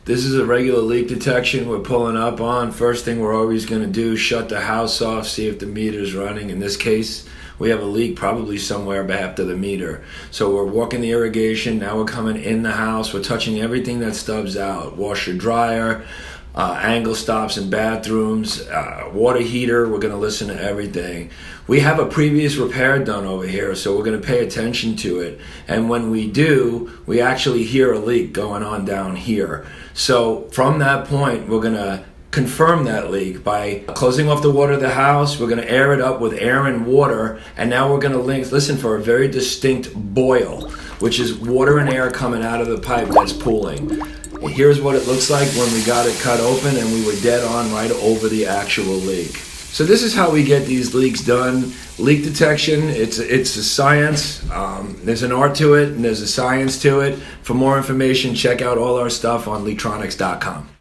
This is a regular leak detection we're pulling up on. First thing we're always going to do is shut the house off, see if the meter's running. In this case, we have a leak probably somewhere after the meter. So we're walking the irrigation, now we're coming in the house, we're touching everything that stubs out. Washer, dryer, angle stops in bathrooms, water heater, we're gonna listen to everything. We have a previous repair done over here, so we're gonna pay attention to it. And when we do, we actually hear a leak going on down here. So from that point, we're gonna confirm that leak by closing off the water of the house. We're going to air it up with air and water, and now we're going to listen for a very distinct boil, which is water and air coming out of the pipe that's pooling. Here's what it looks like when we got it cut open and we were dead on right over the actual leak. So this is how we get these leaks done. Leak detection, it's a science. There's an art to it and there's a science to it. For more information, check out all our stuff on Leaktronics.com.